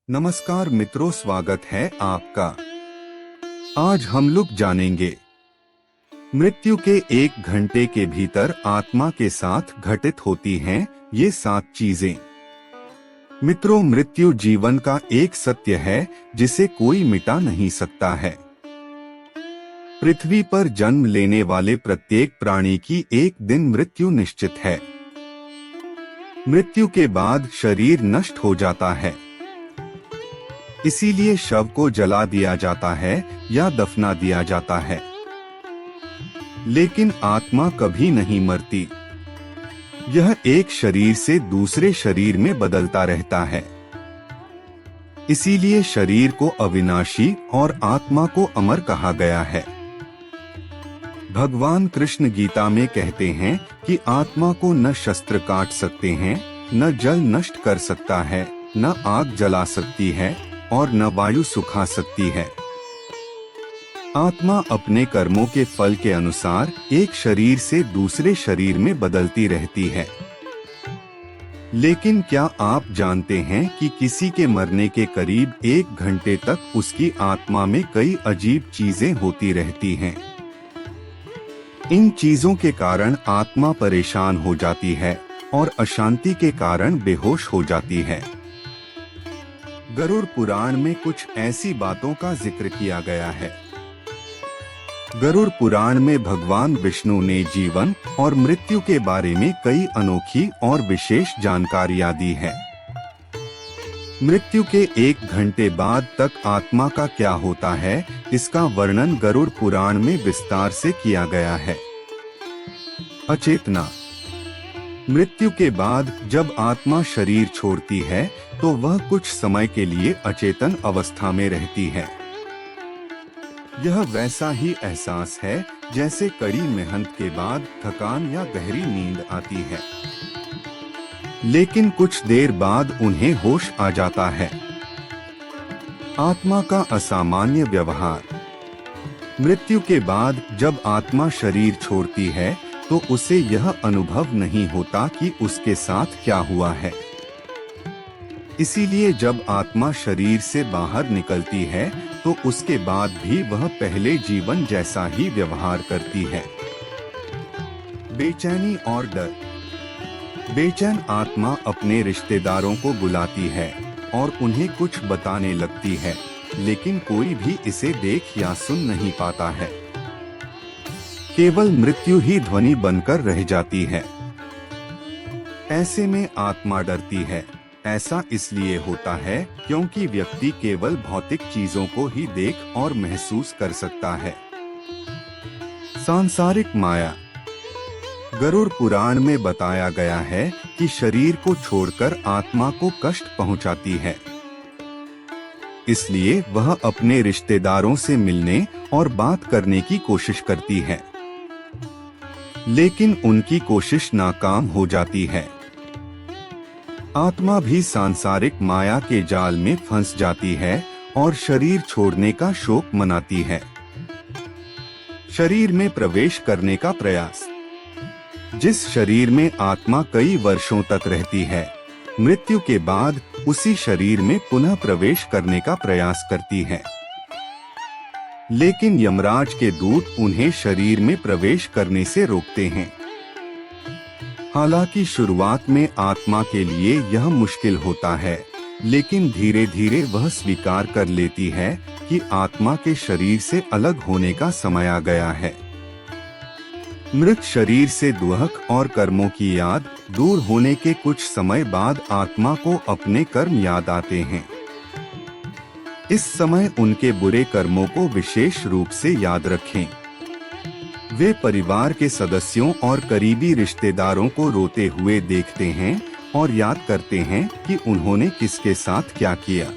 नमस्कार मित्रों, स्वागत है आपका। आज हम लोग जानेंगे मृत्यु के 1 घंटे के भीतर आत्मा के साथ घटित होती हैं ये 7 चीजें। मित्रों, मृत्यु जीवन का एक सत्य है जिसे कोई मिटा नहीं सकता है। पृथ्वी पर जन्म लेने वाले प्रत्येक प्राणी की एक दिन मृत्यु निश्चित है। मृत्यु के बाद शरीर नष्ट हो जाता है, इसीलिए शव को जला दिया जाता है या दफना दिया जाता है। लेकिन आत्मा कभी नहीं मरती। यह एक शरीर से दूसरे शरीर में बदलता रहता है। इसीलिए शरीर को अविनाशी और आत्मा को अमर कहा गया है। भगवान कृष्ण गीता में कहते हैं कि आत्मा को न शस्त्र काट सकते हैं, न जल नष्ट कर सकता है, न आग जला सकती है और न वायु सुखा सकती है। आत्मा अपने कर्मों के फल के अनुसार एक शरीर से दूसरे शरीर में बदलती रहती है। लेकिन क्या आप जानते हैं कि किसी के मरने के करीब 1 घंटे तक उसकी आत्मा में कई अजीब चीजें होती रहती हैं। इन चीजों के कारण आत्मा परेशान हो जाती है और अशांति के कारण बेहोश हो जाती है। गरुड़ पुराण में कुछ ऐसी बातों का जिक्र किया गया है। गरुड़ पुराण में भगवान विष्णु ने जीवन और मृत्यु के बारे में कई अनोखी और विशेष जानकारियां दी है। मृत्यु के 1 घंटे बाद तक आत्मा का क्या होता है, इसका वर्णन गरुड़ पुराण में विस्तार से किया गया है। अचेतना। मृत्यु के बाद जब आत्मा शरीर छोड़ती है तो वह कुछ समय के लिए अचेतन अवस्था में रहती है। यह वैसा ही एहसास है जैसे कड़ी मेहनत के बाद थकान या गहरी नींद आती है। लेकिन कुछ देर बाद उन्हें होश आ जाता है। आत्मा का असामान्य व्यवहार। मृत्यु के बाद जब आत्मा शरीर छोड़ती है तो उसे यह अनुभव नहीं होता कि उसके साथ क्या हुआ है। इसीलिए जब आत्मा शरीर से बाहर निकलती है तो उसके बाद भी वह पहले जीवन जैसा ही व्यवहार करती है। बेचैनी और डर। बेचैन आत्मा अपने रिश्तेदारों को बुलाती है और उन्हें कुछ बताने लगती है, लेकिन कोई भी इसे देख या सुन नहीं पाता है। केवल मृत्यु ही ध्वनि बनकर रह जाती है। ऐसे में आत्मा डरती है। ऐसा इसलिए होता है क्योंकि व्यक्ति केवल भौतिक चीजों को ही देख और महसूस कर सकता है। सांसारिक माया। गरुड़ पुराण में बताया गया है कि शरीर को छोड़कर आत्मा को कष्ट पहुंचाती है। इसलिए वह अपने रिश्तेदारों से मिलने और बात करने की कोशिश करती है, लेकिन उनकी कोशिश नाकाम हो जाती है। आत्मा भी सांसारिक माया के जाल में फंस जाती है और शरीर छोड़ने का शोक मनाती है। शरीर में प्रवेश करने का प्रयास। जिस शरीर में आत्मा कई वर्षों तक रहती है, मृत्यु के बाद उसी शरीर में पुनः प्रवेश करने का प्रयास करती है। लेकिन यमराज के दूत उन्हें शरीर में प्रवेश करने से रोकते हैं। हालांकि शुरुआत में आत्मा के लिए यह मुश्किल होता है, लेकिन धीरे धीरे वह स्वीकार कर लेती है कि आत्मा के शरीर से अलग होने का समय आ गया है। मृत शरीर से दुहक और कर्मों की याद दूर होने के कुछ समय बाद आत्मा को अपने कर्म याद आते हैं। इस समय उनके बुरे कर्मों को विशेष रूप से याद रखें। वे परिवार के सदस्यों और करीबी रिश्तेदारों को रोते हुए देखते हैं और याद करते हैं कि उन्होंने किसके साथ क्या किया।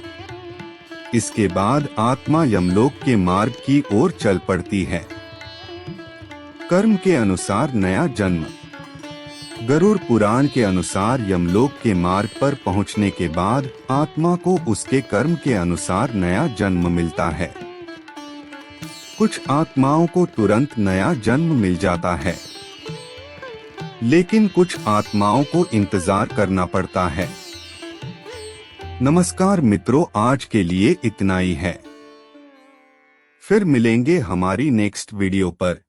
इसके बाद आत्मा यमलोक के मार्ग की ओर चल पड़ती है। कर्म के अनुसार नया जन्म। गरुड़ पुराण के अनुसार यमलोक के मार्ग पर पहुंचने के बाद आत्मा को उसके कर्म के अनुसार नया जन्म मिलता है। कुछ आत्माओं को तुरंत नया जन्म मिल जाता है, लेकिन कुछ आत्माओं को इंतजार करना पड़ता है। नमस्कार मित्रों, आज के लिए इतना ही है। फिर मिलेंगे हमारी नेक्स्ट वीडियो पर।